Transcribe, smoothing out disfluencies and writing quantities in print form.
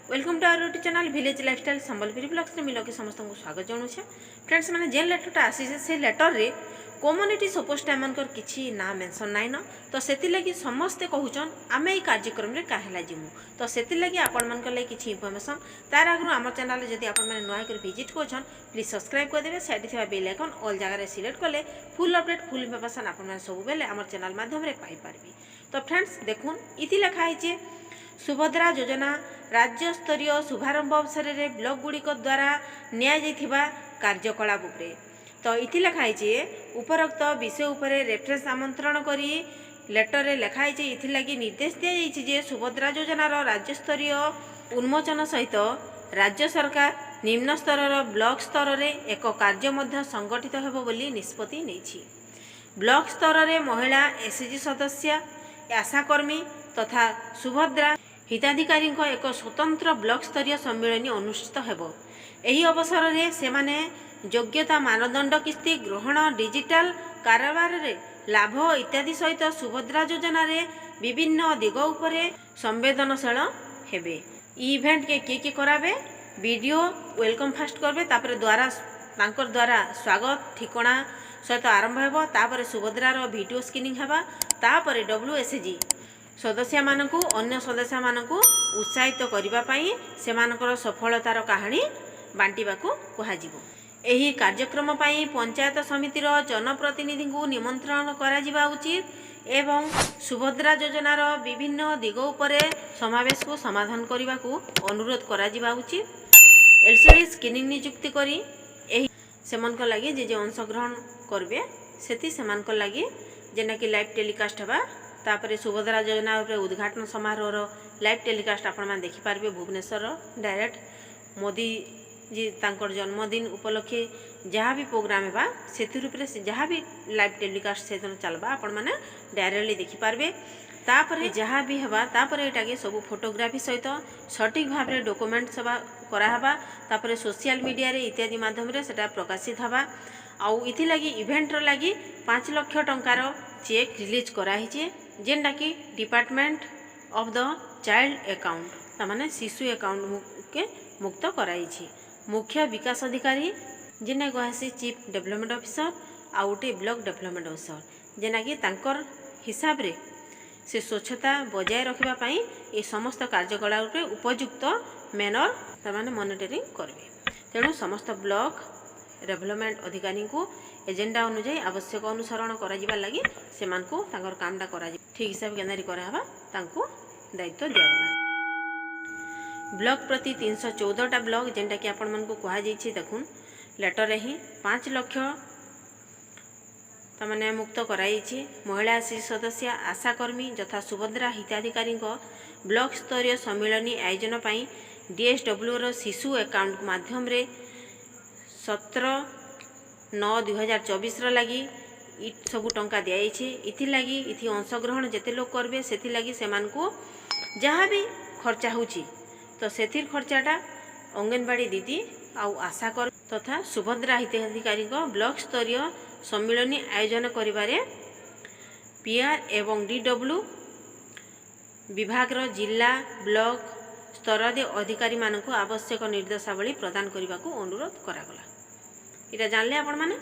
Welcome to our YouTube channel village lifestyle Sambalpuri blogs में मिलके समस्त को स्वागत जनाऊे। फ्रेंड्स मैंने जेन लेटरटा आसी से लेटर रे कम्युनिटी सपोज एमनकर किसी ना मेंशन नाइन तो से समस्ते कहून आम ये कार्यक्रम में कहेला जिमु तो से आपण मन किसी इनफर्मेशन तार आगु आम चैनल जब आप नुआ कर विजिट कर प्लीज सब्सक्राइब करदे साइड थी बेल आइकन ऑल जगह सिलेक्ट कले फुल अपडेट फुल इनफर्मेशन आप सब बेले आम चैनल माध्यम पाइपारे। तो फ्रेंड्स देखुन इति लिखाई सुभद्रा योजना राज्य स्तरीय शुभारंभ अवसर में ब्लॉक गुड़िक द्वारा निया कार्यकलाप उपरे तो इति लिखाई उपरोक्त विषय उपरे रेफरेंस आमंत्रण करी लेटर रे लिखाई इथि लगी निर्देश दी जाए सुभद्रा योजनार राज्य स्तरीय उन्मोचन सहित राज्य सरकार निम्न स्तर ब्लॉक स्तर में एक कार्य मध्य संगठित हेबो बोली निष्पत्ति नेछि। ब्लॉक स्तर में महिला एसएचजी सदस्य आशाकर्मी तथा सुभद्रा हिताधिकारी एक स्वतंत्र ब्लॉक स्तरीय सम्मेलन अनुष्ठित हेबो। एही अवसर में सेमाने योग्यता मानदंड किस्ती ग्रहण डिजिटल कारोबार रे लाभ इत्यादि सहित सुभद्रा योजना रे विभिन्न दिग उपरे संवेदनशील हेबे। इवेंट के किए कराबे वीडियो वेलकम फास्ट करबे तापर द्वारा स्वागत ठिकाना सहित आरंभ हेबो। तापर सुभद्रार वीडियो स्क्रीनिंग हेबा तापर WSG सदस्य मानकु अन्य सदस्य मानकु उत्साहित करिबा पई सेमानकर सफलतार कहानी बांटीबाकू कुहाजिबो। एही कार्यक्रम पई पंचायत समितिर जनप्रतिनिधि को निमंत्रण करा जिबा उचित एवं सुभद्रा योजनार विभिन्न दिग उपरे समावेश को समाधान करने को अनुरोध करा जिबा उचित। LCD स्क्रीनिंग नियुक्ति करी एही सेमनक लागि जे अंशग्रहण करबे सेति सेमानक लागि जेना कि लाइव टेलीकास्ट हेबा तापर सुभद्रा योजना उद्घाटन समारोह लाइव टेलीकास्ट आपण देखि पारबे भुवनेश्वर डायरेक्ट मोदी जी तांकर जन्मदिन उपलक्षे जहाँ भी प्रोग्राम है से जहाँ भी लाइव टेलीकास्ट से चलबा आपण मैंने डायरेक्टली देखिपारे। तापर जहाँ भी हवा तापर एटाके सब फोटोग्राफी सहित सटीक भाव में डॉक्यूमेंट सभा कराहबा तापर सोशल मीडिया रे इत्यादि माध्यम रे सेटा प्रकाशित हवा। आउ इथि लगी इवेंट रो लगी 5 लाख टंकार चेक रिलीज कराही जेनटा कि department of the child account तमाने शिशु अकाउंट के मुक्त कराई। मुख्य विकास अधिकारी जेने कहसी चीफ डेवलपमेंट ऑफिसर आउटे ब्लॉक डेवलपमेंट ऑफिसर जेना कि तांकर हिसाब रे से स्वच्छता बजाय रखिबा पई ए समस्त कार्यकलाप रे उपयुक्त मैनर तमाने मॉनिटरिंग करबे। तेणु समस्त ब्लॉक डेवलपमेंट अधिकारी को एजेंडा अनुसार आवश्यक अनुसरण करा जिबा लागि सेमान को तांकर कामडा करा ठीक हिसाब केनारी कराहबा तांको दायित्व दियागला। ब्लॉक प्रति 314टा ब्लॉक जेनटा कि आपण मन को कहा जाइछि देखुन लेटर ही 5 लाख तमाने मुक्त कराई। महिला सदस्य आशाकर्मी यथा सुभद्रा हिताधिकारी ब्लॉक स्तरीय सम्मेलन आयोजन पाई DSW रो शिशु अकाउंट माध्यम रे 17/9/2024 लगी सबू टंका दिखाई। इथि लगी इथि अंशग्रहण जिते लोग करबे सेथि लगी सेमान को जहाँ भी खर्चा होची तो सेथिर खर्चाटा अंगनवाड़ी दीदी आउ आशाकर तथा सुभद्रा हिताधिकारी ब्लॉक स्तरीय सम्मेलन आयोजन करिबारे PR एवं DW विभाग जिला ब्लॉक स्तर अधिकारी मानक आवश्यक निर्देशावली प्रदान करने को अनुरोध करागला। इटा जानले आपण माने।